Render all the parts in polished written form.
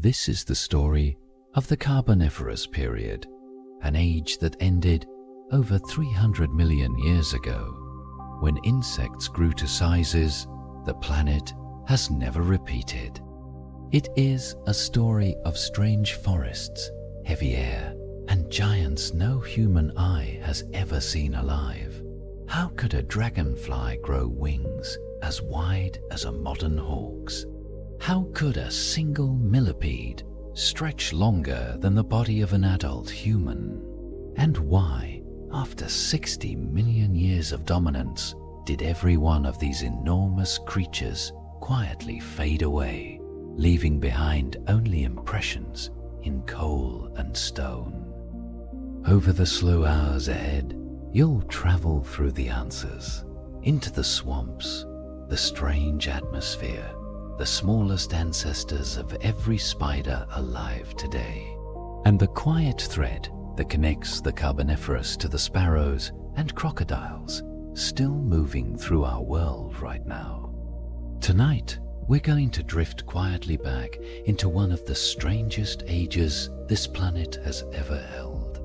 This is the story of the Carboniferous period, an age that ended over 300 million years ago. When insects grew to sizes the planet has never repeated. It is a story of strange forests, heavy air, and giants no human eye has ever seen alive. How could a dragonfly grow wings as wide as a modern hawk's? How could a single millipede stretch longer than the body of an adult human? And why, after 60 million years of dominance, did every one of these enormous creatures quietly fade away, leaving behind only impressions in coal and stone? Over the slow hours ahead, you'll travel through the answers, into the swamps, the strange atmosphere, the smallest ancestors of every spider alive today, and the quiet thread that connects the Carboniferous to the sparrows and crocodiles still moving through our world right now. Tonight, we're going to drift quietly back into one of the strangest ages this planet has ever held.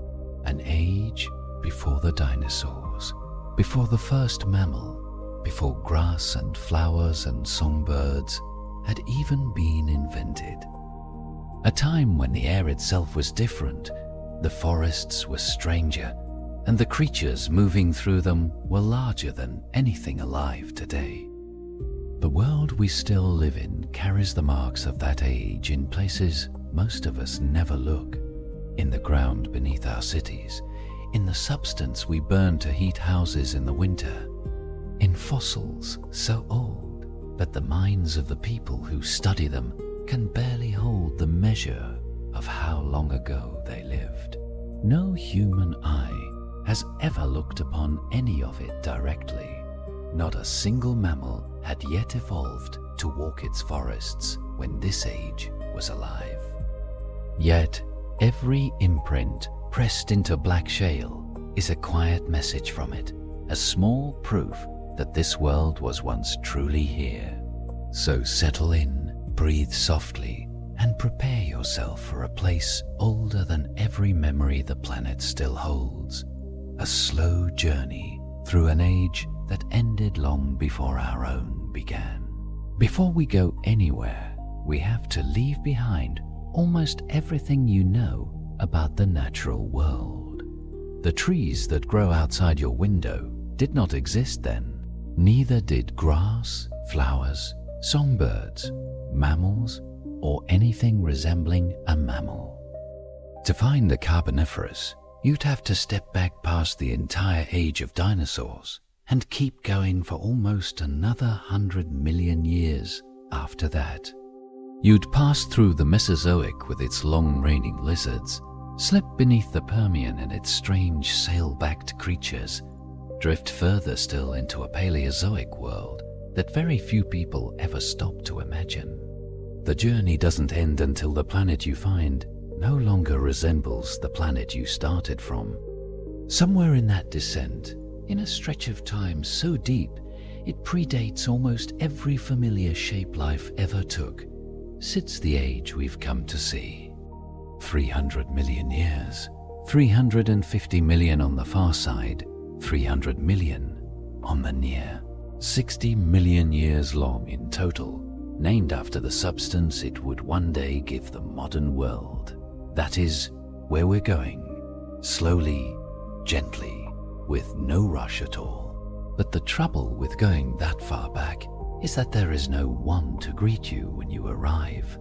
An age before the dinosaurs, before the first mammal, before grass and flowers and songbirds had even been invented. A time when the air itself was different, the forests were stranger, and the creatures moving through them were larger than anything alive today. The world we still live in carries the marks of that age in places most of us never look. In the ground beneath our cities, in the substance we burn to heat houses in the winter, in fossils so old that the minds of the people who study them can barely hold the measure of how long ago they lived. No human eye has ever looked upon any of it directly. Not a single mammal had yet evolved to walk its forests when this age was alive. Yet, every imprint pressed into black shale is a quiet message from it, a small proof that this world was once truly here. So settle in, breathe softly, and prepare yourself for a place older than every memory the planet still holds. A slow journey through an age that ended long before our own began. Before we go anywhere, we have to leave behind almost everything you know about the natural world. The trees that grow outside your window did not exist then. Neither did grass, flowers, songbirds, mammals, or anything resembling a mammal. To find the Carboniferous, you'd have to step back past the entire age of dinosaurs and keep going for almost another 100 million years after that. You'd pass through the Mesozoic with its long-reigning lizards, slip beneath the Permian and its strange sail-backed creatures, drift further still into a Paleozoic world that very few people ever stop to imagine. The journey doesn't end until the planet you find no longer resembles the planet you started from. Somewhere in that descent, in a stretch of time so deep it predates almost every familiar shape life ever took, sits the age we've come to see. 300 million years, 350 million on the far side, 300 million on the near. 60 million years long in total, named after the substance it would one day give the modern world. That is where we're going, slowly, gently, with no rush at all. But the trouble with going that far back is that there is no one to greet you when you arrive.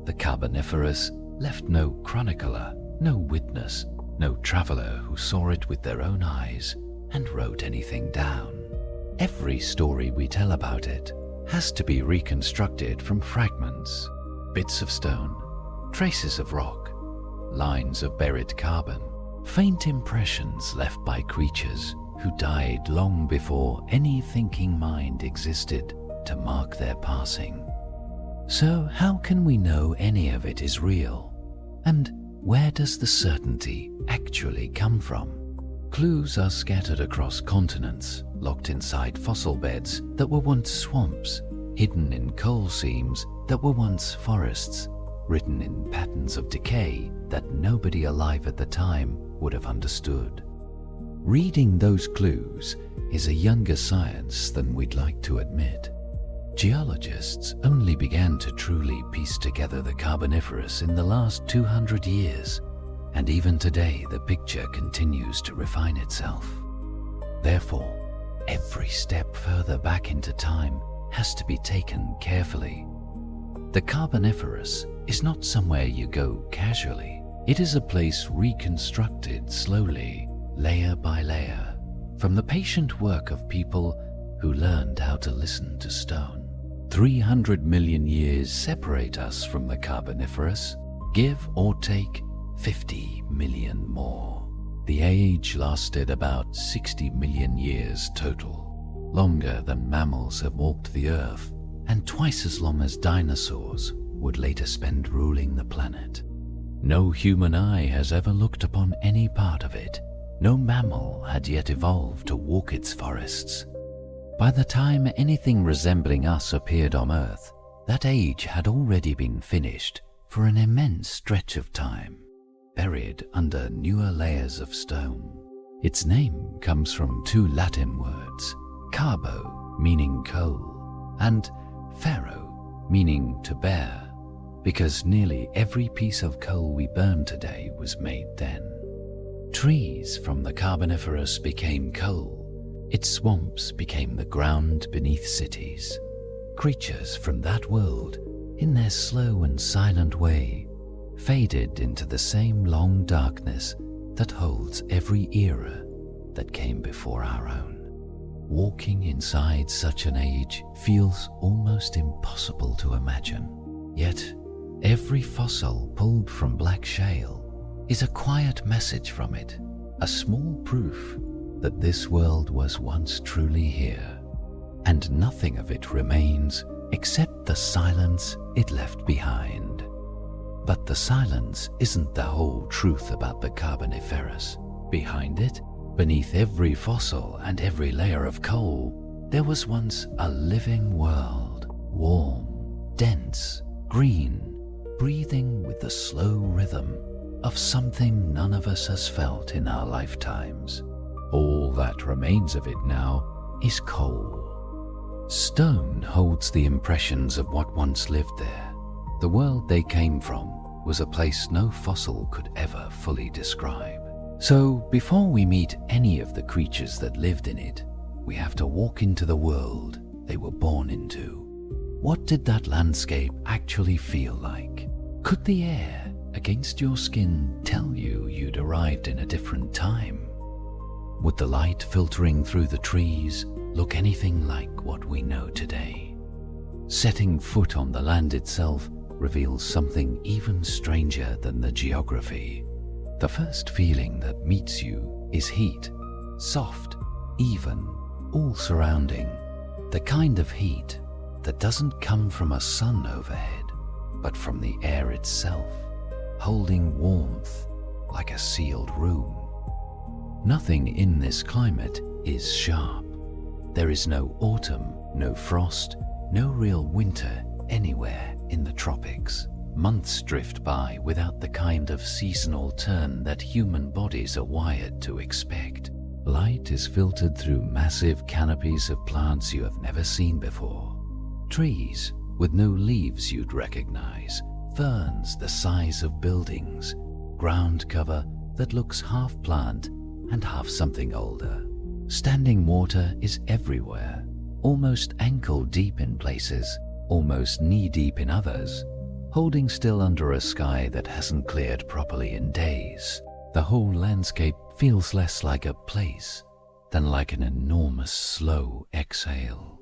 The Carboniferous left no chronicler, no witness, no traveler who saw it with their own eyes and wrote anything down. Every story we tell about it has to be reconstructed from fragments, bits of stone, traces of rock, lines of buried carbon, faint impressions left by creatures who died long before any thinking mind existed to mark their passing. So how can we know any of it is real? And where does the certainty actually come from? Clues are scattered across continents, locked inside fossil beds that were once swamps, hidden in coal seams that were once forests, written in patterns of decay that nobody alive at the time would have understood. Reading those clues is a younger science than we'd like to admit. Geologists only began to truly piece together the Carboniferous in the last 200 years, and even today the picture continues to refine itself. Therefore, every step further back into time has to be taken carefully. The Carboniferous is not somewhere you go casually. It is a place reconstructed slowly, layer by layer, from the patient work of people who learned how to listen to stone. 300 million years separate us from the Carboniferous, give or take 50 million more. The age lasted about 60 million years total, longer than mammals have walked the earth, and twice as long as dinosaurs would later spend ruling the planet. No human eye has ever looked upon any part of it. No mammal had yet evolved to walk its forests. By the time anything resembling us appeared on Earth, that age had already been finished for an immense stretch of time, buried under newer layers of stone. Its name comes from two Latin words, carbo, meaning coal, and ferro, meaning to bear, because nearly every piece of coal we burn today was made then. Trees from the Carboniferous became coal. Its swamps became the ground beneath cities. Creatures from that world, in their slow and silent way, faded into the same long darkness that holds every era that came before our own. Walking inside such an age feels almost impossible to imagine. Yet, every fossil pulled from black shale is a quiet message from it, a small proof that this world was once truly here, and nothing of it remains except the silence it left behind. But the silence isn't the whole truth about the Carboniferous. Behind it, beneath every fossil and every layer of coal, there was once a living world, warm, dense, green, breathing with the slow rhythm of something none of us has felt in our lifetimes. All that remains of it now is coal. Stone holds the impressions of what once lived there. The world they came from was a place no fossil could ever fully describe. So before we meet any of the creatures that lived in it, we have to walk into the world they were born into. What did that landscape actually feel like? Could the air against your skin tell you you'd arrived in a different time? Would the light filtering through the trees look anything like what we know today? Setting foot on the land itself reveals something even stranger than the geography. The first feeling that meets you is heat, soft, even, all surrounding. The kind of heat that doesn't come from a sun overhead, but from the air itself, holding warmth like a sealed room. Nothing in this climate is sharp. There is no autumn, no frost, no real winter anywhere in the tropics. Months drift by without the kind of seasonal turn that human bodies are wired to expect. Light is filtered through massive canopies of plants you have never seen before. Trees with no leaves you'd recognize, ferns the size of buildings, ground cover that looks half plant and half something older. Standing water is everywhere, almost ankle deep in places, almost knee deep in others, holding still under a sky that hasn't cleared properly in days. The whole landscape feels less like a place than like an enormous slow exhale.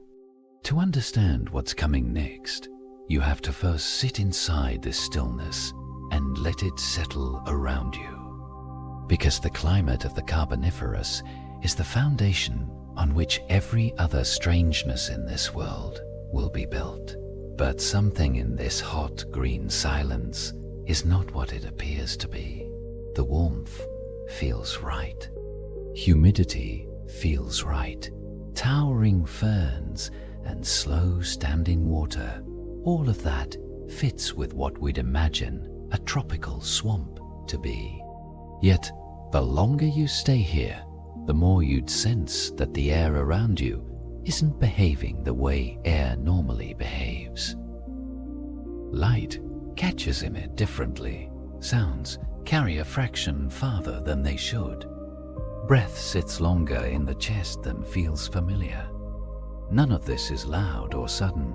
To understand what's coming next, you have to first sit inside this stillness and let it settle around you. Because the climate of the Carboniferous is the foundation on which every other strangeness in this world will be built. But something in this hot green silence is not what it appears to be. The warmth feels right. Humidity feels right. Towering ferns and slow standing water, all of that fits with what we'd imagine a tropical swamp to be. Yet, the longer you stay here, the more you'd sense that the air around you isn't behaving the way air normally behaves. Light catches in it differently. Sounds carry a fraction farther than they should. Breath sits longer in the chest than feels familiar. None of this is loud or sudden.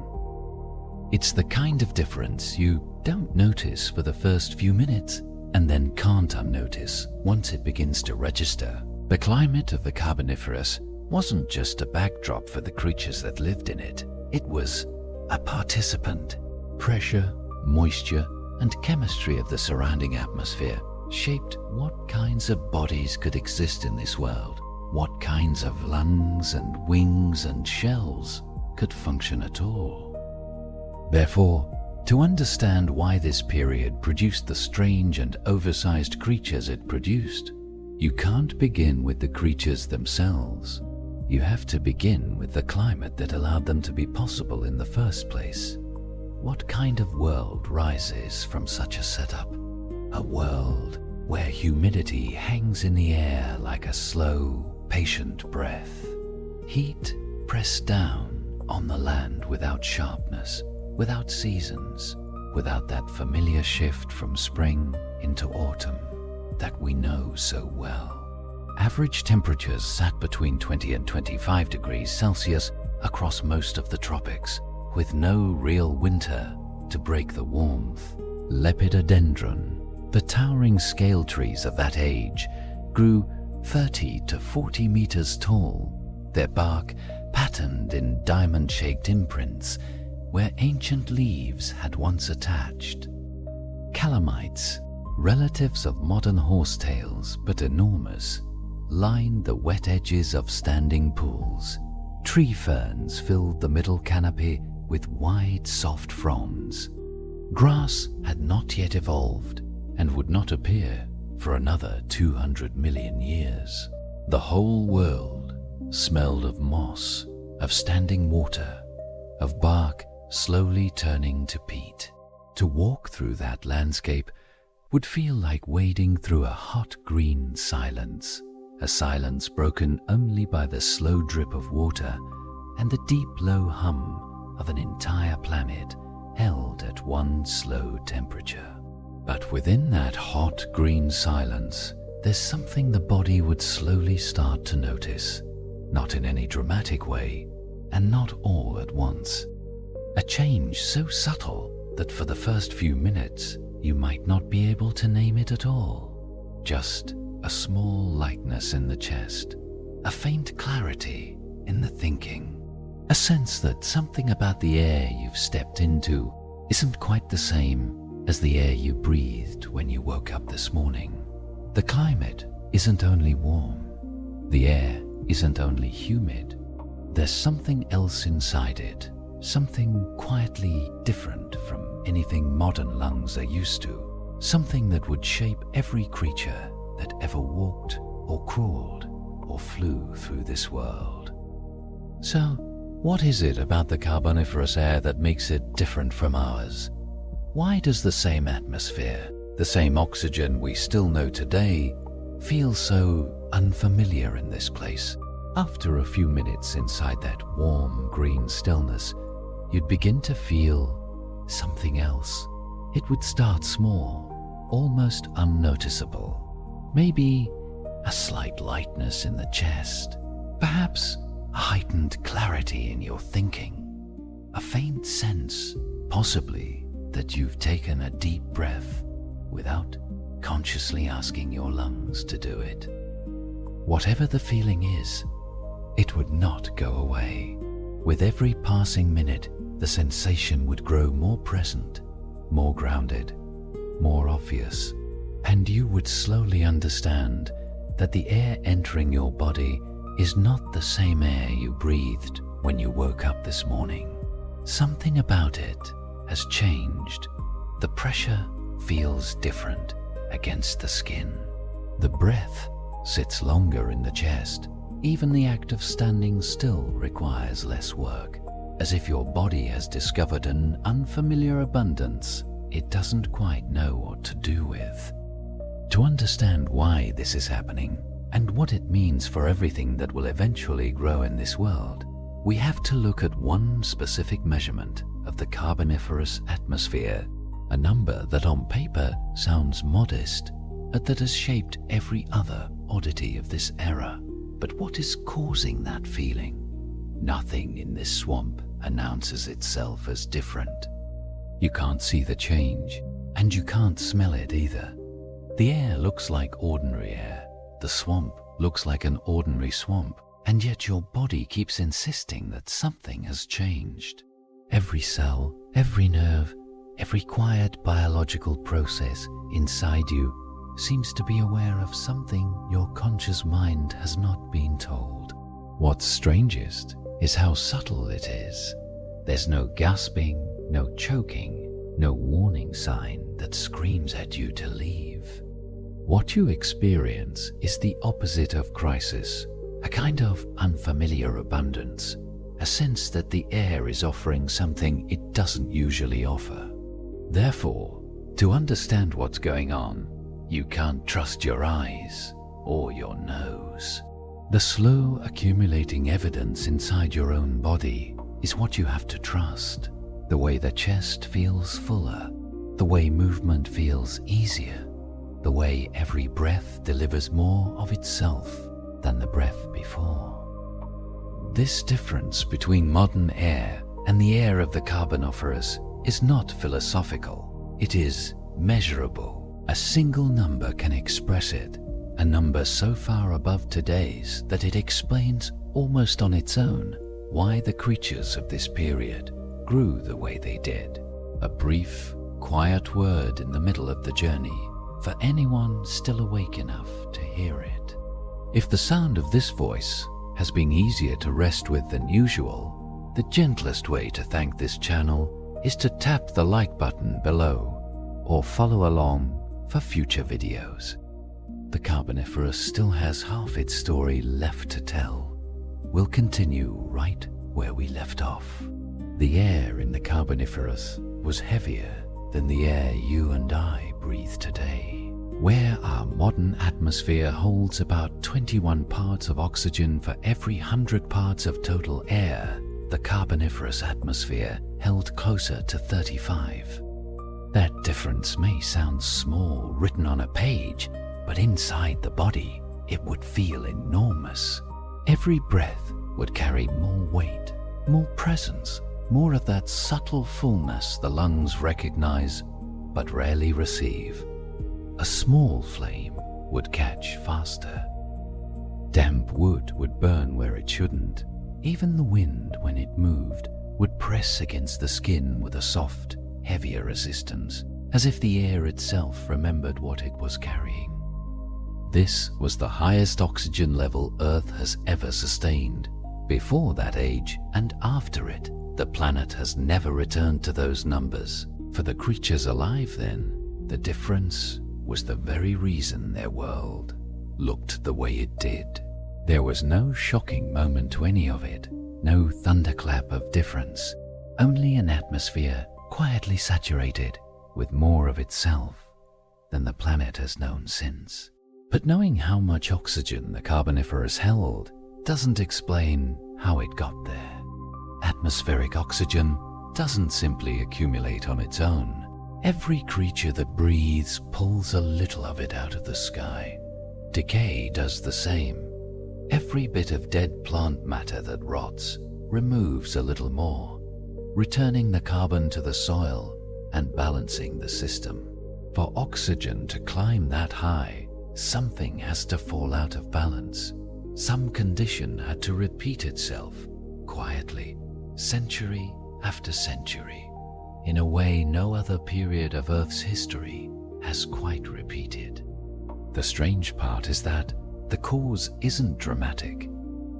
It's the kind of difference you don't notice for the first few minutes and then can't unnotice once it begins to register. The climate of the Carboniferous wasn't just a backdrop for the creatures that lived in it. It was a participant. Pressure, moisture, and chemistry of the surrounding atmosphere shaped what kinds of bodies could exist in this world, what kinds of lungs and wings and shells could function at all. Therefore, to understand why this period produced the strange and oversized creatures it produced, you can't begin with the creatures themselves. You have to begin with the climate that allowed them to be possible in the first place. What kind of world rises from such a setup? A world where humidity hangs in the air like a slow, patient breath. Heat pressed down on the land without sharpness, without seasons, without that familiar shift from spring into autumn that we know so well. Average temperatures sat between 20 and 25 degrees Celsius across most of the tropics, with no real winter to break the warmth. Lepidodendron, the towering scale trees of that age, grew 30 to 40 meters tall, their bark patterned in diamond-shaped imprints where ancient leaves had once attached. Calamites, relatives of modern horsetails but enormous, lined the wet edges of standing pools. Tree ferns filled the middle canopy with wide, soft fronds. Grass had not yet evolved and would not appear for another 200 million years. The whole world smelled of moss, of standing water, of bark slowly turning to peat. To walk through that landscape would feel like wading through a hot green silence, a silence broken only by the slow drip of water and the deep low hum of an entire planet held at one slow temperature. But within that hot green silence, there's something the body would slowly start to notice, not in any dramatic way, and not all at once. A change so subtle that for the first few minutes you might not be able to name it at all. Just a small lightness in the chest, a faint clarity in the thinking, a sense that something about the air you've stepped into isn't quite the same as the air you breathed when you woke up this morning. The climate isn't only warm, the air isn't only humid. There's something else inside it, something quietly different from anything modern lungs are used to, something that would shape every creature that ever walked or crawled or flew through this world. So, what is it about the Carboniferous air that makes it different from ours? Why does the same atmosphere, the same oxygen we still know today, feel so unfamiliar in this place? After a few minutes inside that warm green stillness, you'd begin to feel something else. It would start small, almost unnoticeable. Maybe a slight lightness in the chest, perhaps a heightened clarity in your thinking, a faint sense, possibly, that you've taken a deep breath without consciously asking your lungs to do it. Whatever the feeling is, it would not go away. With every passing minute, the sensation would grow more present, more grounded, more obvious, and you would slowly understand that the air entering your body is not the same air you breathed when you woke up this morning. Something about it has changed. The pressure feels different against the skin. The breath sits longer in the chest. Even the act of standing still requires less work. as if your body has discovered an unfamiliar abundance it doesn't quite know what to do with. To understand why this is happening and what it means for everything that will eventually grow in this world, we have to look at one specific measurement of the Carboniferous atmosphere, a number that on paper sounds modest, but that has shaped every other oddity of this era. But what is causing that feeling? Nothing in this swamp announces itself as different. You can't see the change, and you can't smell it either. The air looks like ordinary air. The swamp looks like an ordinary swamp, and yet your body keeps insisting that something has changed. Every cell, every nerve, every quiet biological process inside you seems to be aware of something your conscious mind has not been told. What's strangest is how subtle it is. There's no gasping, no choking, no warning sign that screams at you to leave. What you experience is the opposite of crisis, a kind of unfamiliar abundance, a sense that the air is offering something it doesn't usually offer. Therefore, to understand what's going on, you can't trust your eyes or your nose. The slow accumulating evidence inside your own body is what you have to trust. The way the chest feels fuller, the way movement feels easier, the way every breath delivers more of itself than the breath before. This difference between modern air and the air of the Carboniferous is not philosophical, it is measurable. A single number can express it, a number so far above today's that it explains almost on its own why the creatures of this period grew the way they did. A brief, quiet word in the middle of the journey for anyone still awake enough to hear it. If the sound of this voice has been easier to rest with than usual, the gentlest way to thank this channel is to tap the like button below or follow along for future videos. The Carboniferous still has half its story left to tell. We'll continue right where we left off. The air in the Carboniferous was heavier than the air you and I breathe today. Where our modern atmosphere holds about 21 parts of oxygen for every 100 parts of total air, the Carboniferous atmosphere held closer to 35. That difference may sound small written on a page, but inside the body, it would feel enormous. Every breath would carry more weight, more presence, more of that subtle fullness the lungs recognize but rarely receive. A small flame would catch faster. Damp wood would burn where it shouldn't. Even the wind, when it moved, would press against the skin with a soft, heavier resistance, as if the air itself remembered what it was carrying. This was the highest oxygen level Earth has ever sustained. Before that age and after it, the planet has never returned to those numbers. For the creatures alive then, the difference was the very reason their world looked the way it did. There was no shocking moment to any of it, no thunderclap of difference, only an atmosphere quietly saturated with more of itself than the planet has known since. But knowing how much oxygen the Carboniferous held doesn't explain how it got there. Atmospheric oxygen doesn't simply accumulate on its own. Every creature that breathes pulls a little of it out of the sky. Decay does the same. Every bit of dead plant matter that rots removes a little more, returning the carbon to the soil and balancing the system. For oxygen to climb that high, something has to fall out of balance. Some condition had to repeat itself quietly, century after century, in a way no other period of Earth's history has quite repeated. The strange part is that the cause isn't dramatic.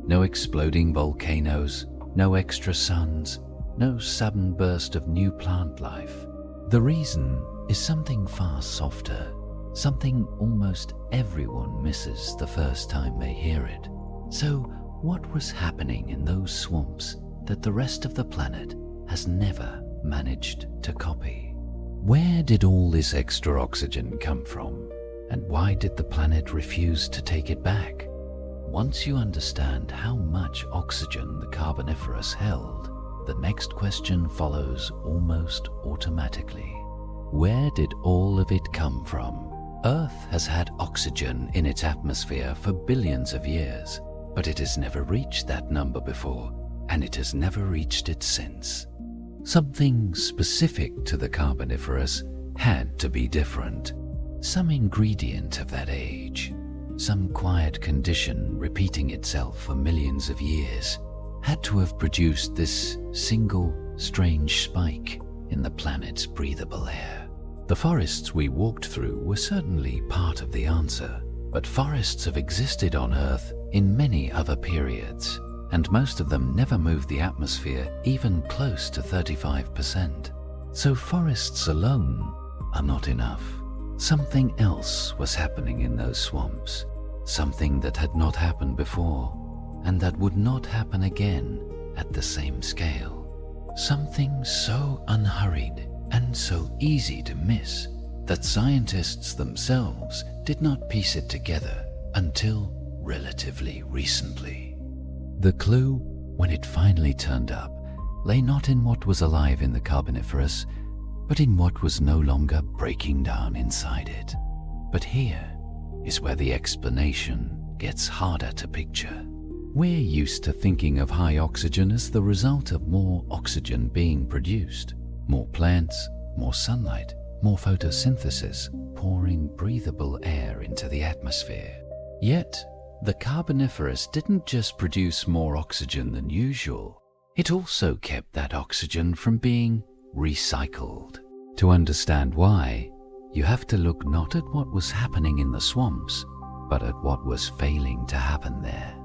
No exploding volcanoes, no extra suns, no sudden burst of new plant life. The reason is something far softer, something almost everyone misses the first time they hear it. So what was happening in those swamps that the rest of the planet has never managed to copy. Where did all this extra oxygen come from? And why did the planet refuse to take it back? Once you understand how much oxygen the Carboniferous held, the next question follows almost automatically. Where did all of it come from? Earth has had oxygen in its atmosphere for billions of years, but it has never reached that number before, and it has never reached it since. Something specific to the Carboniferous had to be different. Some ingredient of that age, some quiet condition repeating itself for millions of years, had to have produced this single, strange spike in the planet's breathable air. The forests we walked through were certainly part of the answer, but forests have existed on Earth in many other periods, and most of them never moved the atmosphere even close to 35%. So forests alone are not enough. Something else was happening in those swamps, something that had not happened before, and that would not happen again at the same scale. Something so unhurried and so easy to miss that scientists themselves did not piece it together until relatively recently. The clue, when it finally turned up, lay not in what was alive in the Carboniferous, but in what was no longer breaking down inside it. But here is where the explanation gets harder to picture. We're used to thinking of high oxygen as the result of more oxygen being produced, more plants, more sunlight, more photosynthesis, pouring breathable air into the atmosphere. Yet, the Carboniferous didn't just produce more oxygen than usual, it also kept that oxygen from being recycled. To understand why, you have to look not at what was happening in the swamps, but at what was failing to happen there.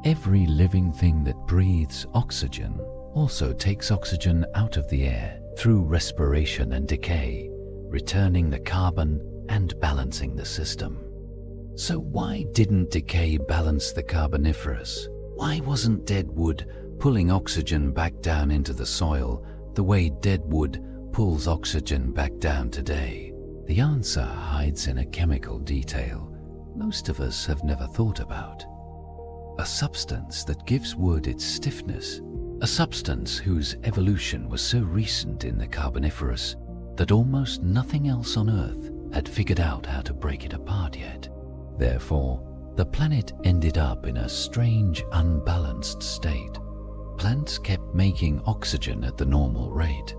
Every living thing that breathes oxygen also takes oxygen out of the air through respiration and decay, returning the carbon and balancing the system. So why didn't decay balance the Carboniferous? Why wasn't dead wood pulling oxygen back down into the soil the way dead wood pulls oxygen back down today? The answer hides in a chemical detail most of us have never thought about. A substance that gives wood its stiffness, a substance whose evolution was so recent in the Carboniferous that almost nothing else on Earth had figured out how to break it apart yet. Therefore, the planet ended up in a strange, unbalanced state. Plants kept making oxygen at the normal rate,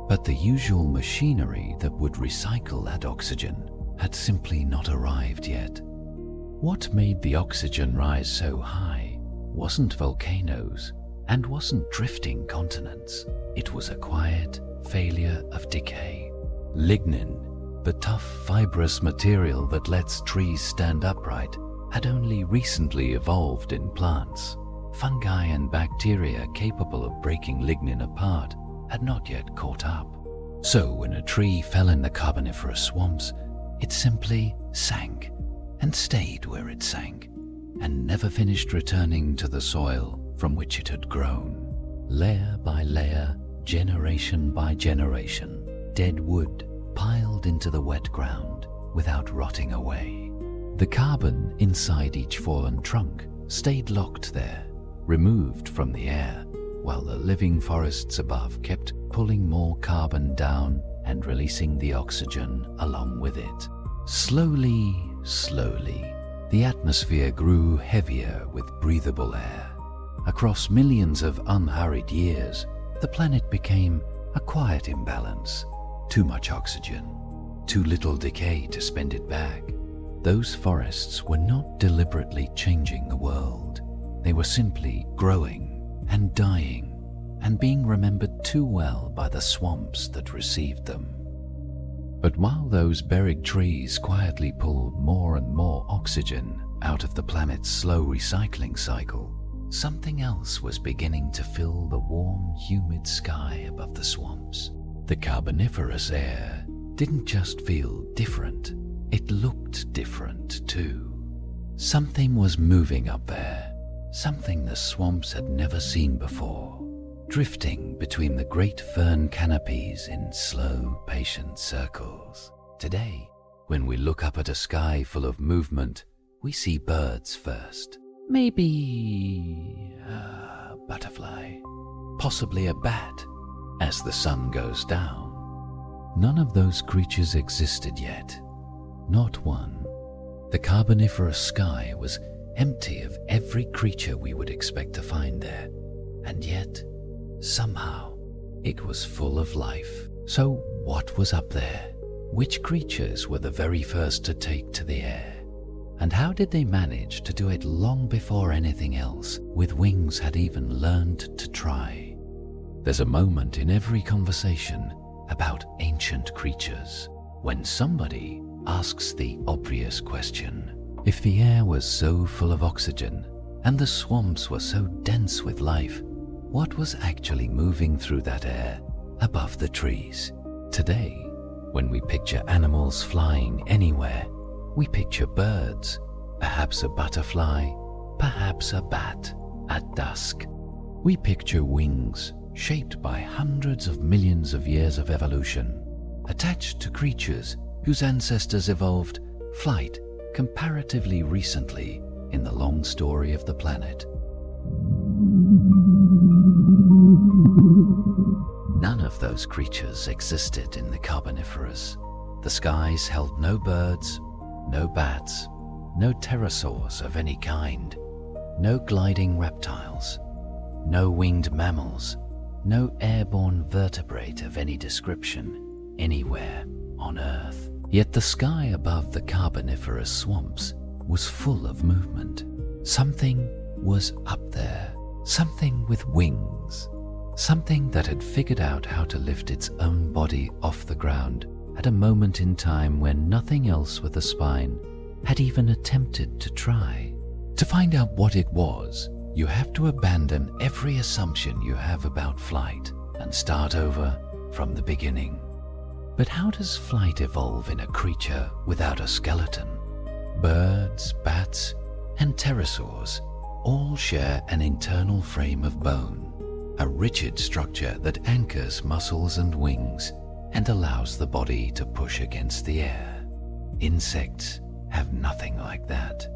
but the usual machinery that would recycle that oxygen had simply not arrived yet. What made the oxygen rise so high wasn't volcanoes and wasn't drifting continents. It was a quiet failure of decay. Lignin, the tough fibrous material that lets trees stand upright, had only recently evolved in plants. Fungi and bacteria capable of breaking lignin apart had not yet caught up. So when a tree fell in the Carboniferous swamps, it simply sank and stayed where it sank, and never finished returning to the soil from which it had grown. Layer by layer, generation by generation, dead wood piled into the wet ground without rotting away. The carbon inside each fallen trunk stayed locked there, removed from the air, while the living forests above kept pulling more carbon down and releasing the oxygen along with it. Slowly, the atmosphere grew heavier with breathable air. Across millions of unhurried years, the planet became a quiet imbalance. Too much oxygen, too little decay to spend it back. Those forests were not deliberately changing the world. They were simply growing and dying and being remembered too well by the swamps that received them. But while those buried trees quietly pulled more and more oxygen out of the planet's slow recycling cycle, something else was beginning to fill the warm, humid sky above the swamps. The Carboniferous air didn't just feel different, it looked different too. Something was moving up there, something the swamps had never seen before. drifting between the great fern canopies in slow, patient circles. Today, when we look up at a sky full of movement, we see birds first. Maybe a butterfly, possibly a bat, as the sun goes down. None of those creatures existed yet. Not one. The Carboniferous sky was empty of every creature we would expect to find there. And yet, somehow, it was full of life. So what was up there? Which creatures were the very first to take to the air? And how did they manage to do it long before anything else with wings had even learned to try? There's a moment in every conversation about ancient creatures when somebody asks the obvious question. If the air was so full of oxygen and the swamps were so dense with life, what was actually moving through that air above the trees? Today, when we picture animals flying anywhere, we picture birds, perhaps a butterfly, perhaps a bat at dusk. We picture wings shaped by hundreds of millions of years of evolution, attached to creatures whose ancestors evolved flight comparatively recently in the long story of the planet. None of those creatures existed in the Carboniferous. The skies held no birds, no bats, no pterosaurs of any kind, no gliding reptiles, no winged mammals, no airborne vertebrate of any description anywhere on Earth. Yet the sky above the Carboniferous swamps was full of movement. Something was up there, something with wings, something that had figured out how to lift its own body off the ground at a moment in time when nothing else with a spine had even attempted to try. To find out what it was, you have to abandon every assumption you have about flight and start over from the beginning. But how does flight evolve in a creature without a skeleton? Birds, bats, and pterosaurs all share an internal frame of bone, a rigid structure that anchors muscles and wings and allows the body to push against the air. Insects have nothing like that.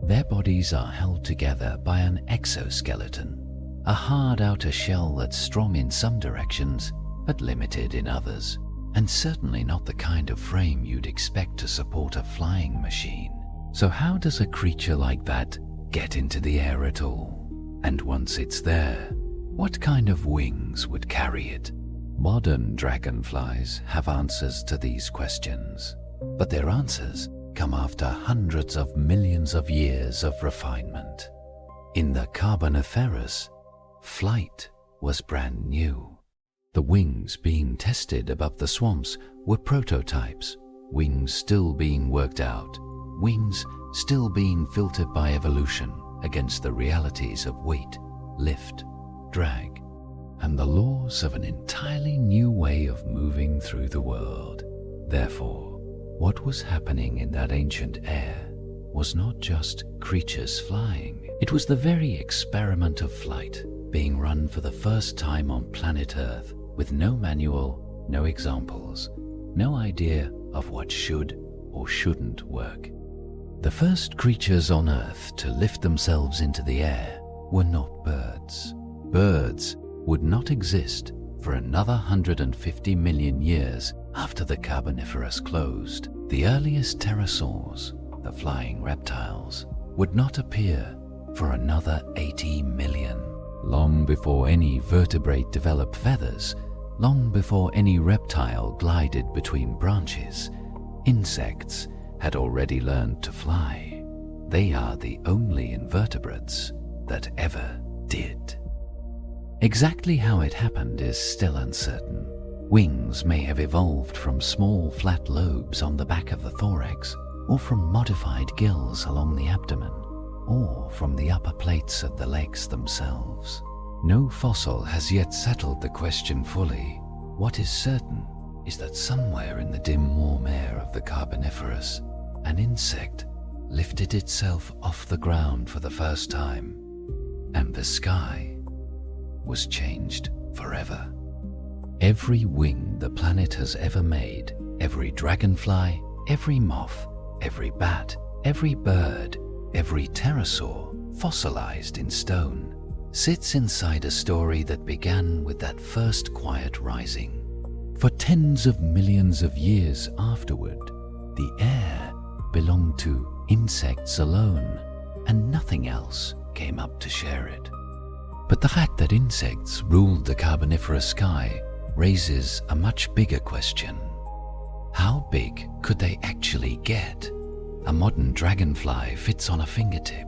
Their bodies are held together by an exoskeleton, a hard outer shell that's strong in some directions but limited in others, and certainly not the kind of frame you'd expect to support a flying machine. So how does a creature like that get into the air at all? And once it's there, what kind of wings would carry it? Modern dragonflies have answers to these questions, but their answers come after hundreds of millions of years of refinement. In the Carboniferous, flight was brand new. The wings being tested above the swamps were prototypes, wings still being worked out, wings still being filtered by evolution against the realities of weight, lift, drag, and the laws of an entirely new way of moving through the world. Therefore, what was happening in that ancient air was not just creatures flying. It was the very experiment of flight being run for the first time on planet Earth with no manual, no examples, no idea of what should or shouldn't work. The first creatures on Earth to lift themselves into the air were not birds. Birds would not exist for another 150 million years after the Carboniferous closed. The earliest pterosaurs, the flying reptiles, would not appear for another 80 million. Long before any vertebrate developed feathers, long before any reptile glided between branches, insects had already learned to fly. They are the only invertebrates that ever did. Exactly how it happened is still uncertain. Wings may have evolved from small flat lobes on the back of the thorax, or from modified gills along the abdomen, or from the upper plates of the legs themselves. No fossil has yet settled the question fully. What is certain is that somewhere in the dim warm air of the Carboniferous, an insect lifted itself off the ground for the first time, and the sky was changed forever. Every wing the planet has ever made, every dragonfly, every moth, every bat, every bird, every pterosaur fossilized in stone, sits inside a story that began with that first quiet rising. For tens of millions of years afterward, the air belonged to insects alone, and nothing else came up to share it. But the fact that insects ruled the Carboniferous sky raises a much bigger question. How big could they actually get? A modern dragonfly fits on a fingertip.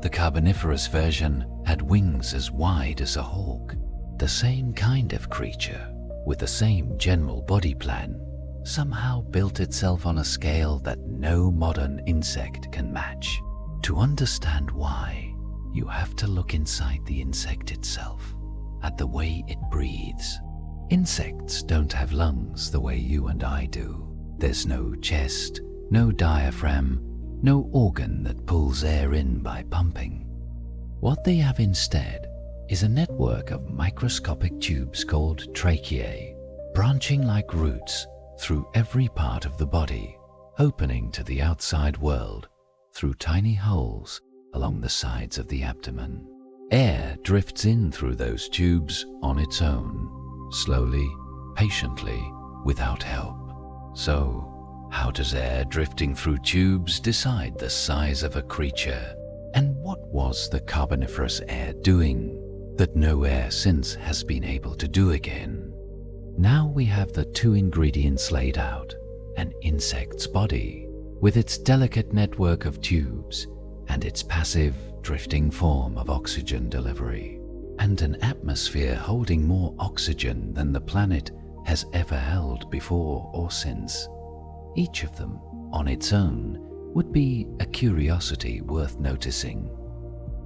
The Carboniferous version had wings as wide as a hawk. The same kind of creature, with the same general body plan, somehow built itself on a scale that no modern insect can match. To understand why, you have to look inside the insect itself, at the way it breathes. Insects don't have lungs the way you and I do. There's no chest, no diaphragm, no organ that pulls air in by pumping. What they have instead is a network of microscopic tubes called tracheae, branching like roots through every part of the body, opening to the outside world through tiny holes along the sides of the abdomen. Air drifts in through those tubes on its own, slowly, patiently, without help. So, how does air drifting through tubes decide the size of a creature? And what was the Carboniferous air doing that no air since has been able to do again? Now we have the two ingredients laid out: an insect's body, with its delicate network of tubes and its passive, drifting form of oxygen delivery, and an atmosphere holding more oxygen than the planet has ever held before or since. Each of them, on its own, would be a curiosity worth noticing.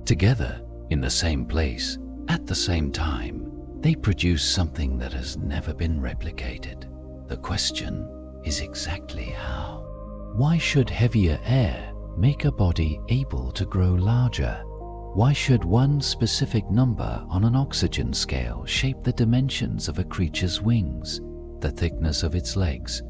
Together, in the same place, at the same time, they produce something that has never been replicated. The question is exactly how. Why should heavier air make a body able to grow larger? Why should one specific number on an oxygen scale shape the dimensions of a creature's wings, the thickness of its legs,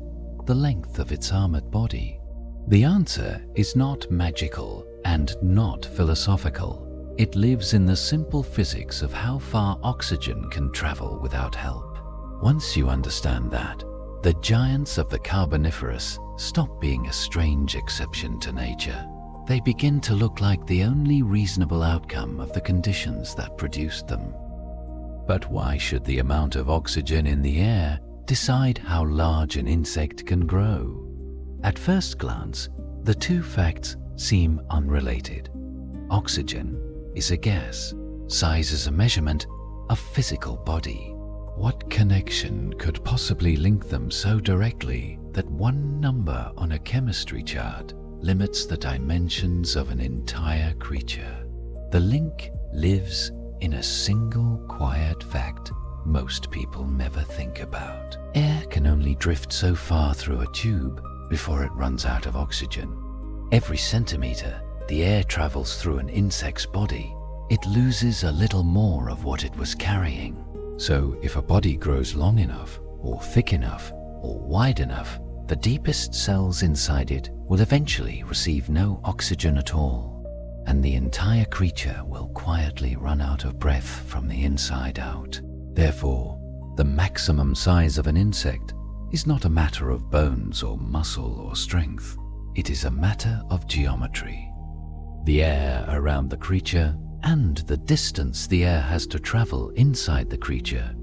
the length of its armored body? The answer is not magical and not philosophical. It lives in the simple physics of how far oxygen can travel without help. Once you understand that, the giants of the Carboniferous stop being a strange exception to nature. They begin to look like the only reasonable outcome of the conditions that produced them. But why should the amount of oxygen in the air decide how large an insect can grow? At first glance, the two facts seem unrelated. Oxygen is a gas, size is a measurement of physical body. What connection could possibly link them so directly that one number on a chemistry chart limits the dimensions of an entire creature? The link lives in a single quiet fact most people never think about. Air can only drift so far through a tube before it runs out of oxygen. Every centimeter the air travels through an insect's body, it loses a little more of what it was carrying. So if a body grows long enough, or thick enough, or wide enough, the deepest cells inside it will eventually receive no oxygen at all, and the entire creature will quietly run out of breath from the inside out. Therefore, the maximum size of an insect is not a matter of bones or muscle or strength. It is a matter of geometry. The air around the creature and the distance the air has to travel inside the creature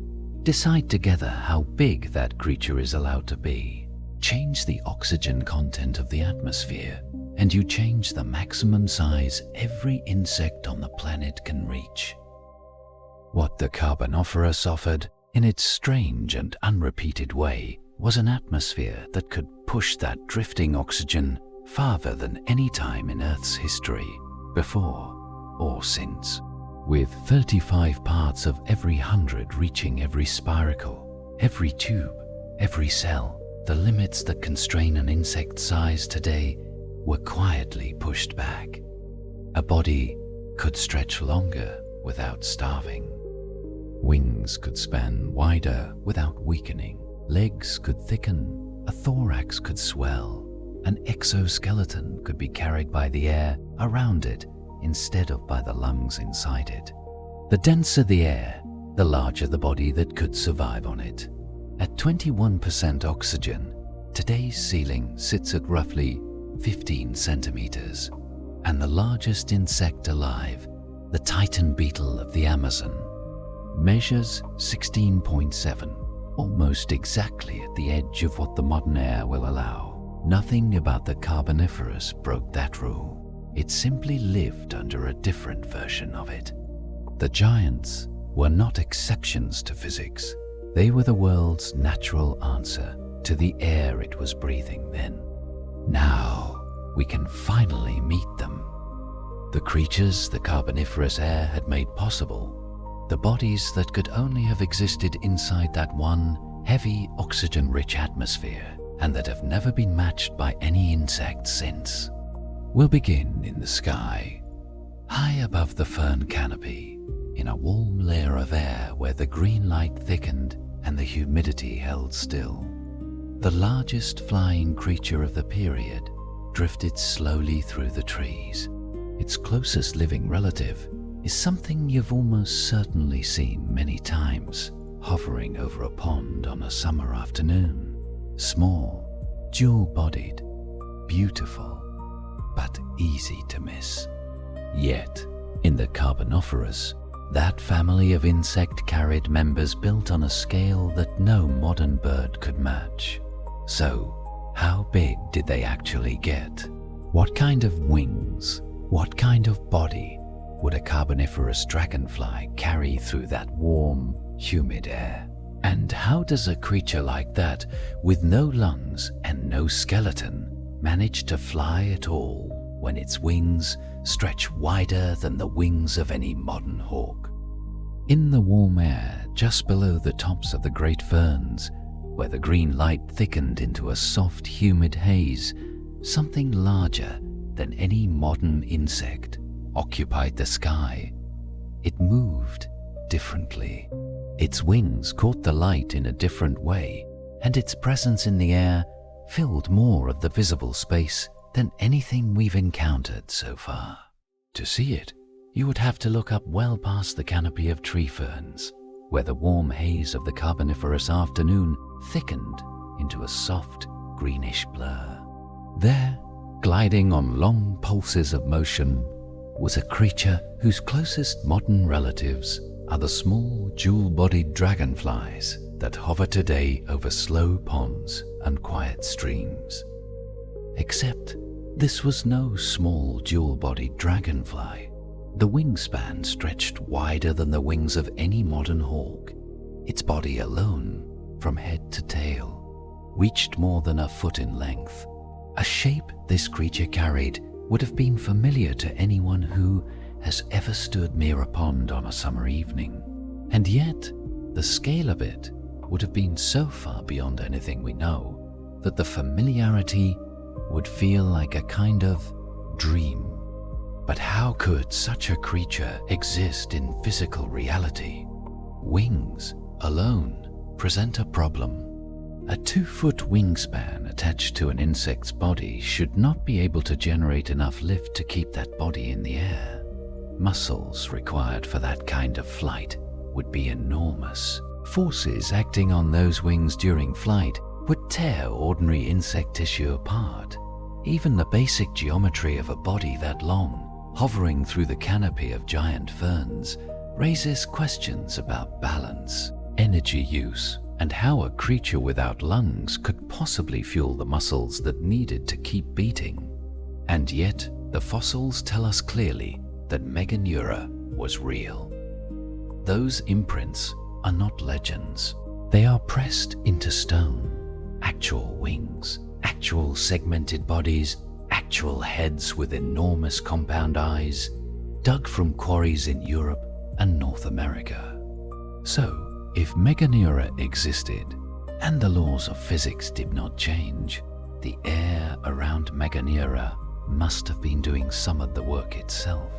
decide together how big that creature is allowed to be. Change the oxygen content of the atmosphere, and you change the maximum size every insect on the planet can reach. What the Carboniferous offered, in its strange and unrepeated way, was an atmosphere that could push that drifting oxygen farther than any time in Earth's history, before or since. With 35 parts of every 100 reaching every spiracle, every tube, every cell, the limits that constrain an insect's size today were quietly pushed back. A body could stretch longer without starving. Wings could span wider without weakening. Legs could thicken. A thorax could swell. An exoskeleton could be carried by the air around it instead of by the lungs inside it. The denser the air, the larger the body that could survive on it. At 21% oxygen, today's ceiling sits at roughly 15 centimeters, and the largest insect alive, the titan beetle of the Amazon, measures 16.7, almost exactly at the edge of what the modern air will allow. Nothing about the Carboniferous broke that rule. It simply lived under a different version of it. The giants were not exceptions to physics. They were the world's natural answer to the air it was breathing then. Now we can finally meet them. The creatures the Carboniferous air had made possible, the bodies that could only have existed inside that one heavy oxygen-rich atmosphere and that have never been matched by any insect since. We'll begin in the sky, high above the fern canopy, in a warm layer of air where the green light thickened and the humidity held still. The largest flying creature of the period drifted slowly through the trees. Its closest living relative is something you've almost certainly seen many times, hovering over a pond on a summer afternoon. Small, dual-bodied, beautiful, but easy to miss. Yet, in the Carboniferous, that family of insect-carried members built on a scale that no modern bird could match. So, how big did they actually get? What kind of wings, what kind of body would a Carboniferous dragonfly carry through that warm, humid air? And how does a creature like that, with no lungs and no skeleton, manage to fly at all when its wings stretch wider than the wings of any modern hawk? In the warm air just below the tops of the great ferns, where the green light thickened into a soft, humid haze, something larger than any modern insect occupied the sky. It moved differently. Its wings caught the light in a different way, and its presence in the air filled more of the visible space than anything we've encountered so far. To see it, you would have to look up well past the canopy of tree ferns, where the warm haze of the Carboniferous afternoon thickened into a soft, greenish blur. There, gliding on long pulses of motion, was a creature whose closest modern relatives are the small, jewel-bodied dragonflies that hover today over slow ponds and quiet streams. Except this was no small, jewel-bodied dragonfly. The wingspan stretched wider than the wings of any modern hawk. Its body alone, from head to tail, reached more than a foot in length. A shape this creature carried would have been familiar to anyone who has ever stood near a pond on a summer evening. And yet, the scale of it would have been so far beyond anything we know that the familiarity would feel like a kind of dream. But how could such a creature exist in physical reality? Wings alone present a problem. A 2-foot wingspan attached to an insect's body should not be able to generate enough lift to keep that body in the air. Muscles required for that kind of flight would be enormous. Forces acting on those wings during flight would tear ordinary insect tissue apart. Even the basic geometry of a body that long, hovering through the canopy of giant ferns, raises questions about balance, energy use, and how a creature without lungs could possibly fuel the muscles that needed to keep beating. And yet, the fossils tell us clearly that Meganeura was real. Those imprints are not legends. They are pressed into stone. Actual wings, actual segmented bodies, actual heads with enormous compound eyes, dug from quarries in Europe and North America. So, if Meganeura existed, and the laws of physics did not change, the air around Meganeura must have been doing some of the work itself.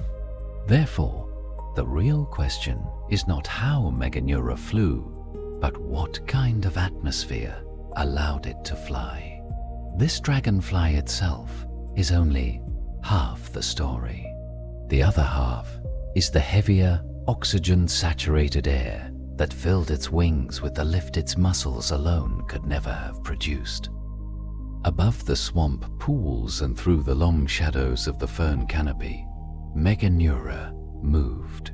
Therefore, The real question is not how Meganeura flew, but what kind of atmosphere allowed it to fly. This dragonfly itself is only half the story. The other half is the heavier, oxygen-saturated air that filled its wings with the lift its muscles alone could never have produced. Above the swamp pools and through the long shadows of the fern canopy, Meganeura moved.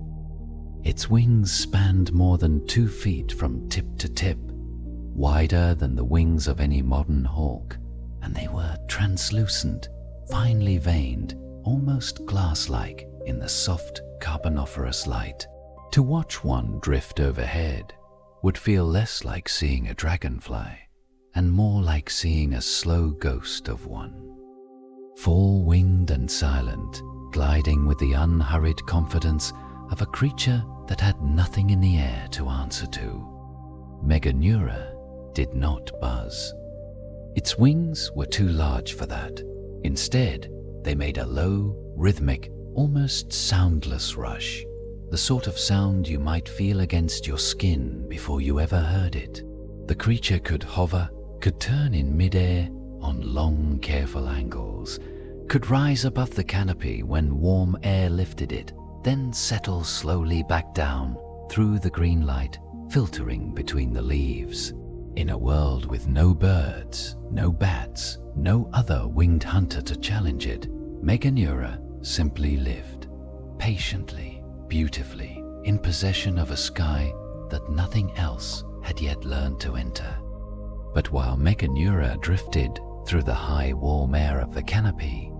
Its wings spanned more than 2 feet from tip to tip, wider than the wings of any modern hawk, and they were translucent, finely veined, almost glass-like in the soft carboniferous light. To watch one drift overhead would feel less like seeing a dragonfly and more like seeing a slow ghost of one. Full-winged and silent, gliding with the unhurried confidence of a creature that had nothing in the air to answer to, Meganeura did not buzz. Its wings were too large for that. Instead, they made a low, rhythmic, almost soundless rush, the sort of sound you might feel against your skin before you ever heard it. The creature could hover, could turn in midair on long, careful angles, could rise above the canopy when warm air lifted it, then settle slowly back down through the green light filtering between the leaves. In a world with no birds, no bats, no other winged hunter to challenge it, Meganeura simply lived, patiently, beautifully, in possession of a sky that nothing else had yet learned to enter. But while Meganeura drifted through the high warm air of the canopy,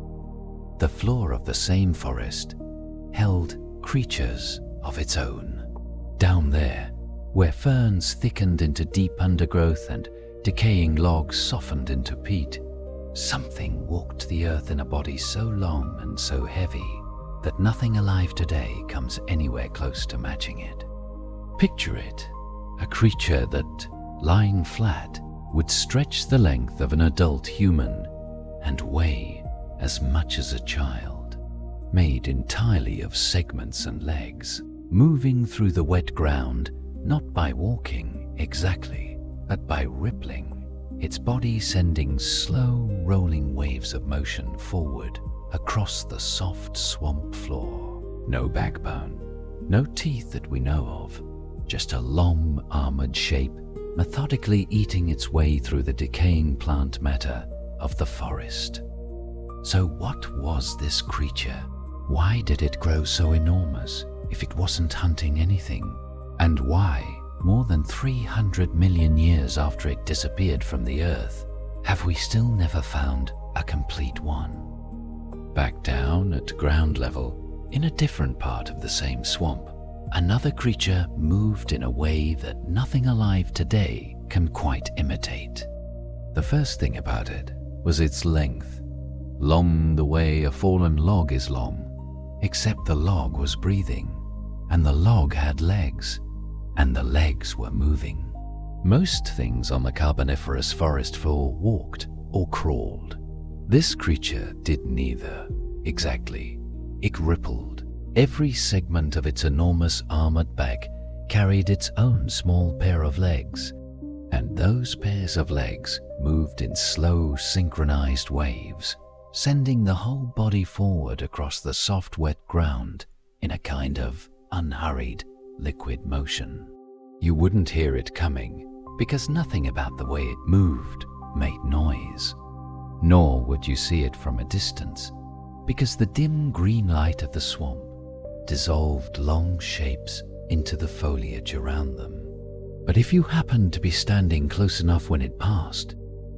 the floor of the same forest held creatures of its own. Down there, where ferns thickened into deep undergrowth and decaying logs softened into peat, something walked the earth in a body so long and so heavy that nothing alive today comes anywhere close to matching it. Picture it, a creature that, lying flat, would stretch the length of an adult human and weigh as much as a child, made entirely of segments and legs, moving through the wet ground not by walking exactly, but by rippling, its body sending slow, rolling waves of motion forward across the soft swamp floor. No backbone, no teeth that we know of, just a long, armored shape methodically eating its way through the decaying plant matter of the forest. So what was this creature? Why did it grow so enormous if it wasn't hunting anything? And why, more than 300 million years after it disappeared from the earth, have we still never found a complete one? Back down at ground level, in a different part of the same swamp, another creature moved in a way that nothing alive today can quite imitate. The first thing about it was its length, long the way a fallen log is long, except the log was breathing, and the log had legs, and the legs were moving. Most things on the Carboniferous forest floor walked or crawled. This creature did neither, exactly. It rippled. Every segment of its enormous armored back carried its own small pair of legs, and those pairs of legs moved in slow, synchronized waves, sending the whole body forward across the soft, wet ground in a kind of unhurried, liquid motion. You wouldn't hear it coming because nothing about the way it moved made noise, nor would you see it from a distance because the dim green light of the swamp dissolved long shapes into the foliage around them. But if you happened to be standing close enough when it passed,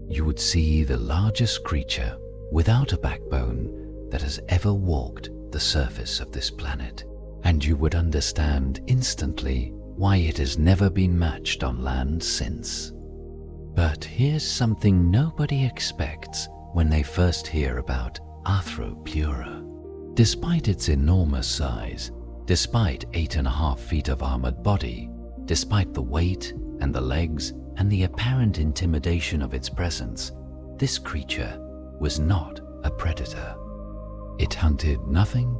you would see the largest creature without a backbone that has ever walked the surface of this planet, and you would understand instantly why it has never been matched on land since. But here's something nobody expects when they first hear about Arthropleura. Despite its enormous size, despite 8.5 feet of armored body, despite the weight and the legs and the apparent intimidation of its presence, this creature was not a predator. It hunted nothing,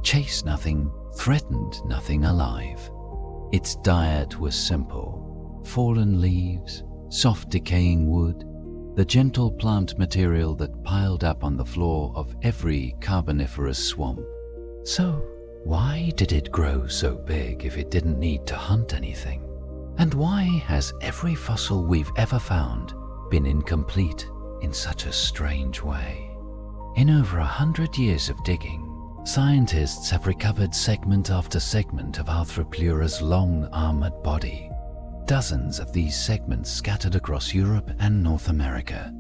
chased nothing, threatened nothing alive. Its diet was simple: fallen leaves, soft decaying wood, the gentle plant material that piled up on the floor of every Carboniferous swamp. So, why did it grow so big if it didn't need to hunt anything? And why has every fossil we've ever found been incomplete in such a strange way? In over 100 years of digging, scientists have recovered segment after segment of Arthropleura's long armored body. Dozens of these segments scattered across Europe and North America,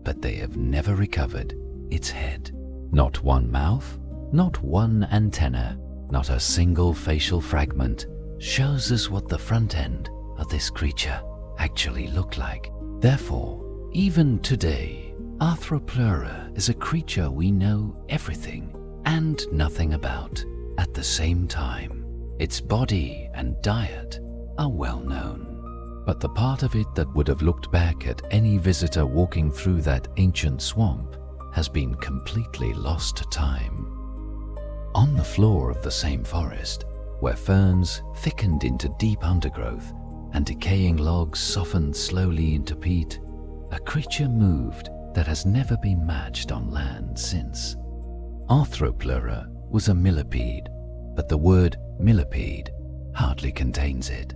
but they have never recovered its head. Not one mouth, not one antenna, not a single facial fragment shows us what the front end of this creature actually looked like. Therefore, even today, Arthropleura is a creature we know everything and nothing about at the same time. Its body and diet are well known, but the part of it that would have looked back at any visitor walking through that ancient swamp has been completely lost to time. On the floor of the same forest, where ferns thickened into deep undergrowth and decaying logs softened slowly into peat, a creature moved that has never been matched on land since. Arthropleura was a millipede, but the word millipede hardly contains it.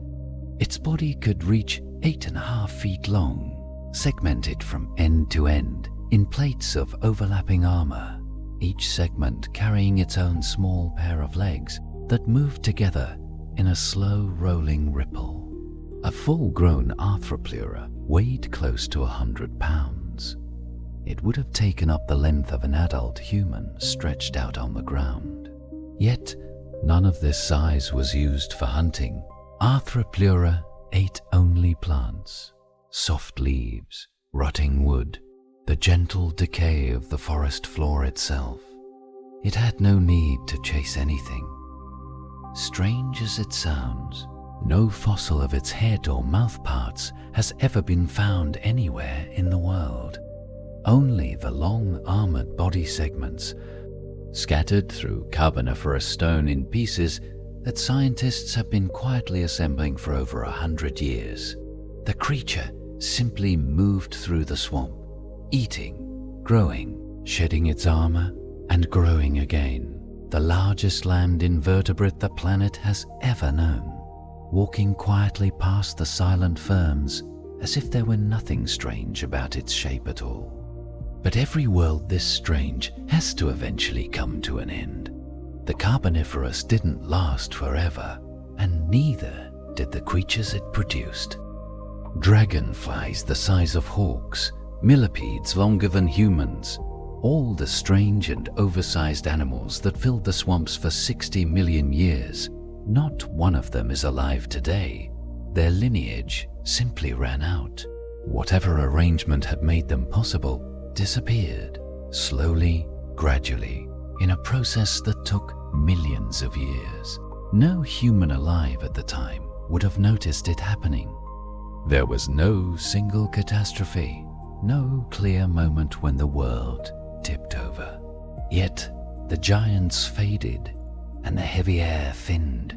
Its body could reach 8.5 feet long, segmented from end to end in plates of overlapping armor, each segment carrying its own small pair of legs that moved together in a slow rolling ripple. A full-grown Arthropleura weighed close to 100 pounds. It would have taken up the length of an adult human stretched out on the ground. Yet, none of this size was used for hunting. Arthropleura ate only plants, soft leaves, rotting wood, the gentle decay of the forest floor itself. It had no need to chase anything. Strange as it sounds, no fossil of its head or mouth parts has ever been found anywhere in the world. Only the long armored body segments, scattered through Carboniferous stone in pieces that scientists have been quietly assembling for over 100 years. The creature simply moved through the swamp, eating, growing, shedding its armor, and growing again. The largest land invertebrate the planet has ever known, walking quietly past the silent ferns as if there were nothing strange about its shape at all. But every world this strange has to eventually come to an end. The Carboniferous didn't last forever, and neither did the creatures it produced. Dragonflies the size of hawks, millipedes longer than humans, all the strange and oversized animals that filled the swamps for 60 million years, not one of them is alive today. Their lineage simply ran out. Whatever arrangement had made them possible disappeared, slowly, gradually, in a process that took millions of years. No human alive at the time would have noticed it happening. There was no single catastrophe, no clear moment when the world tipped over. Yet the giants faded, and the heavy air thinned,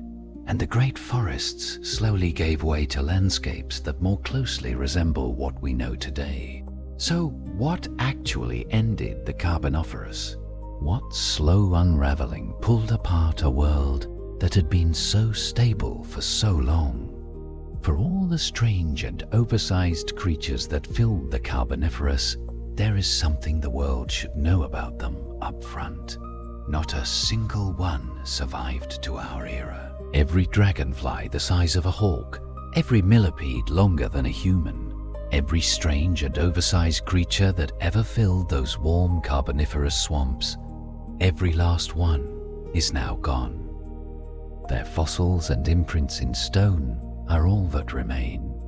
and the great forests slowly gave way to landscapes that more closely resemble what we know today. So what actually ended the Carboniferous? What slow unraveling pulled apart a world that had been so stable for so long? For all the strange and oversized creatures that filled the Carboniferous, there is something the world should know about them up front. Not a single one survived to our era. Every dragonfly the size of a hawk, every millipede longer than a human, every strange and oversized creature that ever filled those warm Carboniferous swamps, every last one is now gone. Their fossils and imprints in stone are all that remain.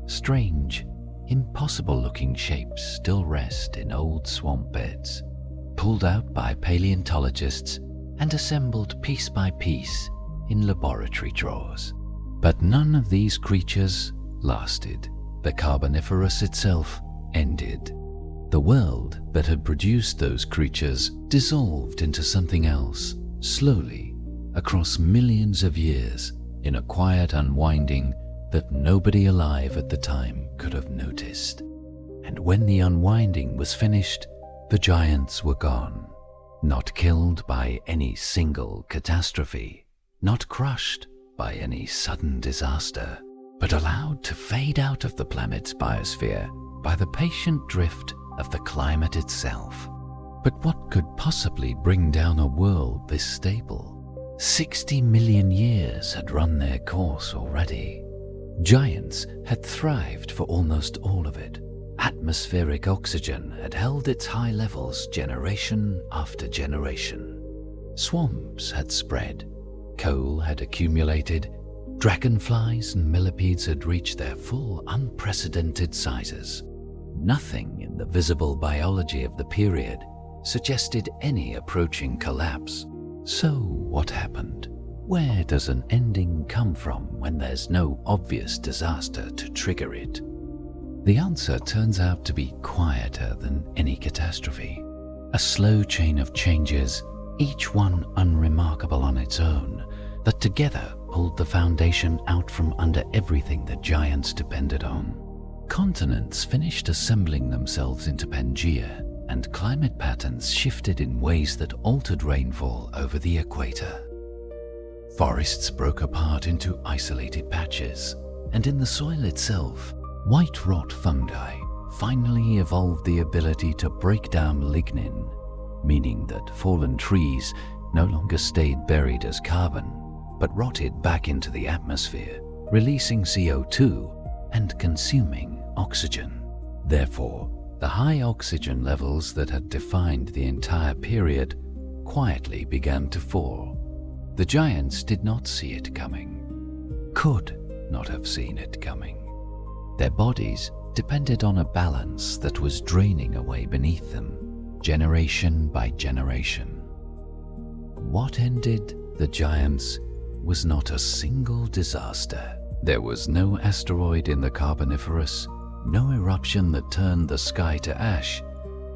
Strange, impossible-looking shapes still rest in old swamp beds, pulled out by paleontologists and assembled piece by piece in laboratory drawers. But none of these creatures lasted. The Carboniferous itself ended. The world that had produced those creatures dissolved into something else, slowly, across millions of years in a quiet unwinding that nobody alive at the time could have noticed. And when the unwinding was finished, the giants were gone, not killed by any single catastrophe, not crushed by any sudden disaster, but allowed to fade out of the planet's biosphere by the patient drift of the climate itself. But what could possibly bring down a world this stable? 60 million years had run their course already. Giants had thrived for almost all of it. Atmospheric oxygen had held its high levels generation after generation. Swamps had spread, coal had accumulated, dragonflies and millipedes had reached their full unprecedented sizes. Nothing in the visible biology of the period suggested any approaching collapse. So what happened? Where does an ending come from when there's no obvious disaster to trigger it? The answer turns out to be quieter than any catastrophe. A slow chain of changes, each one unremarkable on its own, that together pulled the foundation out from under everything the giants depended on. Continents finished assembling themselves into Pangaea, and climate patterns shifted in ways that altered rainfall over the equator. Forests broke apart into isolated patches, and in the soil itself, white rot fungi finally evolved the ability to break down lignin, meaning that fallen trees no longer stayed buried as carbon, but rotted back into the atmosphere, releasing CO2 and consuming oxygen. Therefore, the high oxygen levels that had defined the entire period quietly began to fall. The giants did not see it coming, could not have seen it coming. Their bodies depended on a balance that was draining away beneath them, generation by generation. What ended the giants was not a single disaster. There was no asteroid in the Carboniferous, no eruption that turned the sky to ash,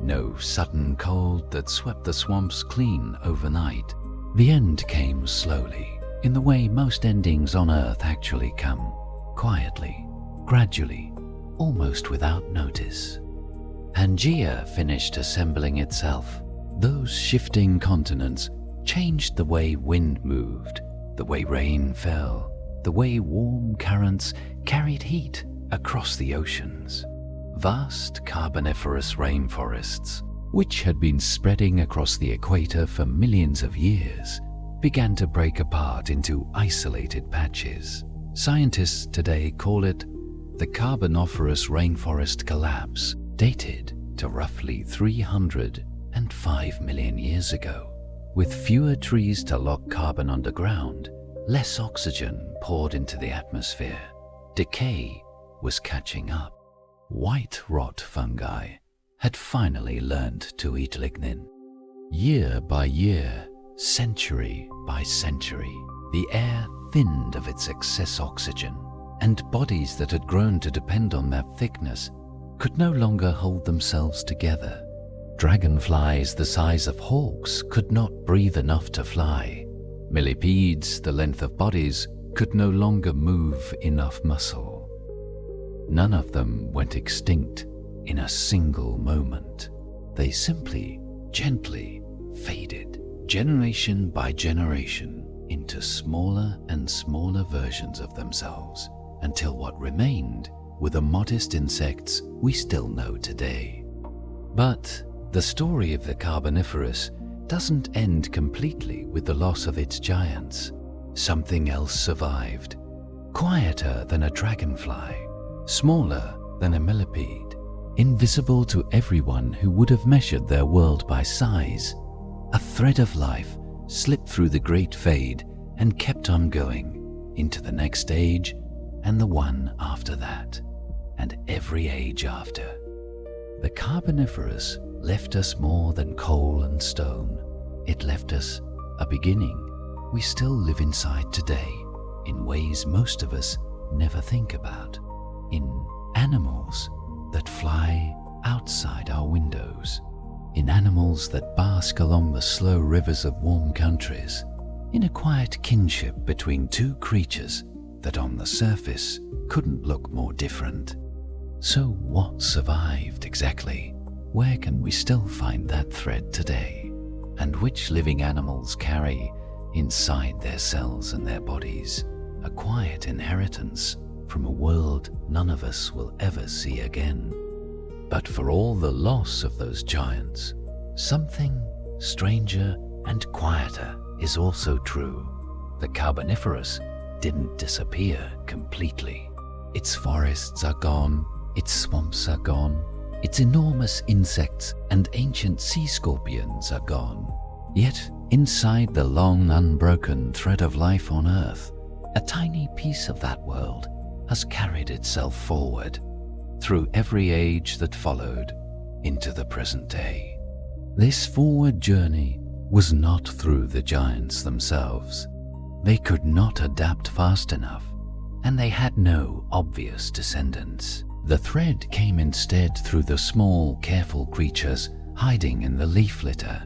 no sudden cold that swept the swamps clean overnight. The end came slowly, in the way most endings on Earth actually come, quietly, gradually, almost without notice. Pangaea finished assembling itself. Those shifting continents changed the way wind moved, the way rain fell, the way warm currents carried heat across the oceans. Vast Carboniferous rainforests, which had been spreading across the equator for millions of years, began to break apart into isolated patches. Scientists today call it the Carboniferous rainforest collapse, dated to roughly 305 million years ago. With fewer trees to lock carbon underground, less oxygen poured into the atmosphere. Decay was catching up. White rot fungi had finally learned to eat lignin. Year by year, century by century, the air thinned of its excess oxygen, and bodies that had grown to depend on that thickness could no longer hold themselves together. Dragonflies the size of hawks could not breathe enough to fly. Millipedes the length of bodies could no longer move enough muscle. None of them went extinct in a single moment. They simply, gently faded, generation by generation, into smaller and smaller versions of themselves, until what remained were the modest insects we still know today. But the story of the Carboniferous doesn't end completely with the loss of its giants. Something else survived, quieter than a dragonfly, smaller than a millipede, invisible to everyone who would have measured their world by size. A thread of life slipped through the great fade and kept on going into the next age and the one after that, and every age after. The Carboniferous left us more than coal and stone. It left us a beginning we still live inside today, in ways most of us never think about. In animals that fly outside our windows, in animals that bask along the slow rivers of warm countries, in a quiet kinship between two creatures that on the surface couldn't look more different. So what survived exactly? Where can we still find that thread today? And which living animals carry inside their cells and their bodies a quiet inheritance from a world none of us will ever see again? But for all the loss of those giants, something stranger and quieter is also true. The Carboniferous didn't disappear completely. Its forests are gone, its swamps are gone, its enormous insects and ancient sea scorpions are gone. Yet, inside the long unbroken thread of life on Earth, a tiny piece of that world has carried itself forward through every age that followed into the present day. This forward journey was not through the giants themselves. They could not adapt fast enough, and they had no obvious descendants. The thread came instead through the small, careful creatures hiding in the leaf litter,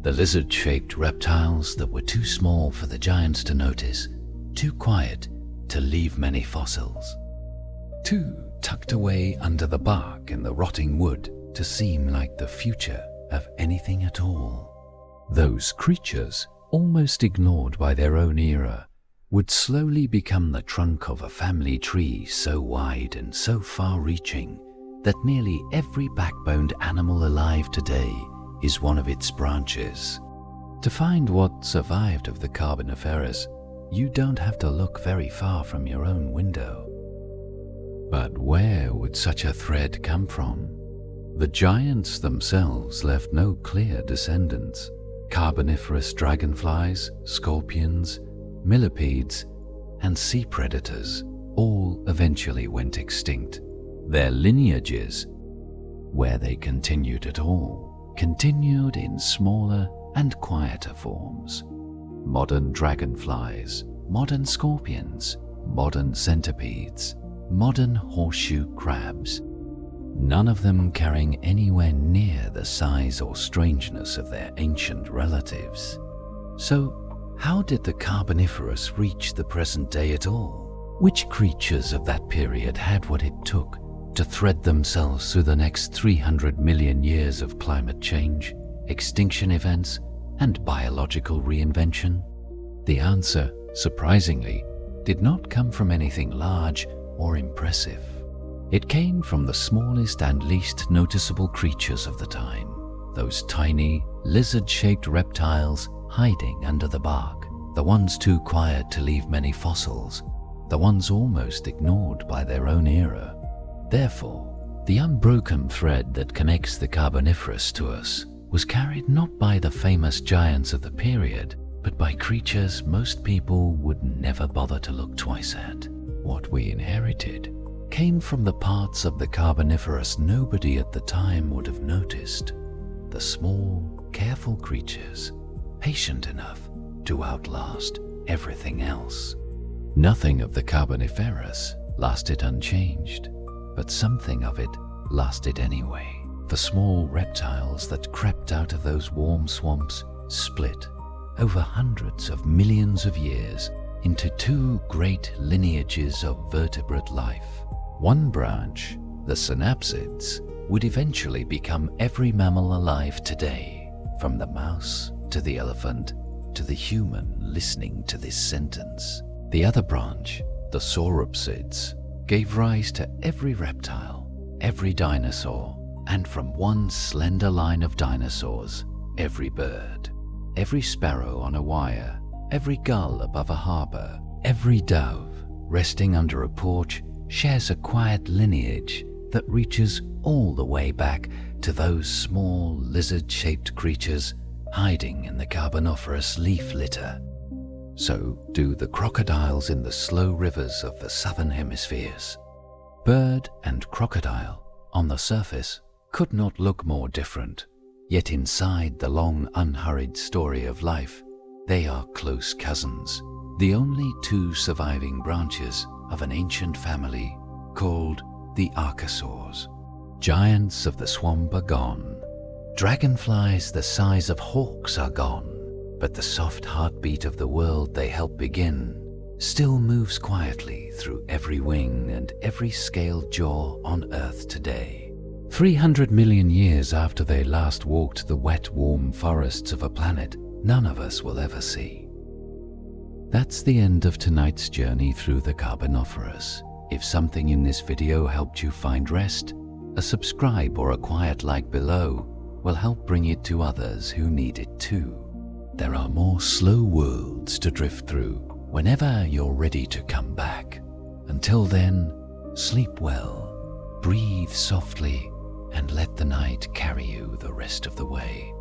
the lizard-shaped reptiles that were too small for the giants to notice, too quiet to leave many fossils, too tucked away under the bark in the rotting wood to seem like the future of anything at all. Those creatures, almost ignored by their own era, would slowly become the trunk of a family tree so wide and so far-reaching that nearly every backboned animal alive today is one of its branches. To find what survived of the Carboniferous, you don't have to look very far from your own window. But where would such a thread come from? The giants themselves left no clear descendants. Carboniferous dragonflies, scorpions, millipedes, and sea predators all eventually went extinct. Their lineages, where they continued at all, continued in smaller and quieter forms. Modern dragonflies, modern scorpions, modern centipedes, modern horseshoe crabs, none of them carrying anywhere near the size or strangeness of their ancient relatives. So, how did the Carboniferous reach the present day at all? Which creatures of that period had what it took to thread themselves through the next 300 million years of climate change, extinction events, and biological reinvention? The answer, surprisingly, did not come from anything large or impressive. It came from the smallest and least noticeable creatures of the time, those tiny, lizard-shaped reptiles hiding under the bark, the ones too quiet to leave many fossils, the ones almost ignored by their own era. Therefore, the unbroken thread that connects the Carboniferous to us was carried not by the famous giants of the period, but by creatures most people would never bother to look twice at. What we inherited came from the parts of the Carboniferous nobody at the time would have noticed. The small, careful creatures, patient enough to outlast everything else. Nothing of the Carboniferous lasted unchanged, but something of it lasted anyway. The small reptiles that crept out of those warm swamps split over hundreds of millions of years into two great lineages of vertebrate life. One branch, the synapsids, would eventually become every mammal alive today, from the mouse to the elephant to the human listening to this sentence. The other branch, the sauropsids, gave rise to every reptile, every dinosaur, and from one slender line of dinosaurs, every bird, every sparrow on a wire, every gull above a harbor, every dove resting under a porch shares a quiet lineage that reaches all the way back to those small lizard-shaped creatures hiding in the Carboniferous leaf litter. So do the crocodiles in the slow rivers of the southern hemispheres. Bird and crocodile, on the surface, could not look more different, yet inside the long unhurried story of life, they are close cousins, the only two surviving branches of an ancient family called the archosaurs. Giants of the swamp are gone. Dragonflies the size of hawks are gone, but the soft heartbeat of the world they helped begin still moves quietly through every wing and every scaled jaw on Earth today. 300 million years after they last walked the wet, warm forests of a planet none of us will ever see. That's the end of tonight's journey through the Carboniferous. If something in this video helped you find rest, a subscribe or a quiet like below will help bring it to others who need it too. There are more slow worlds to drift through whenever you're ready to come back. Until then, sleep well, breathe softly, and let the night carry you the rest of the way.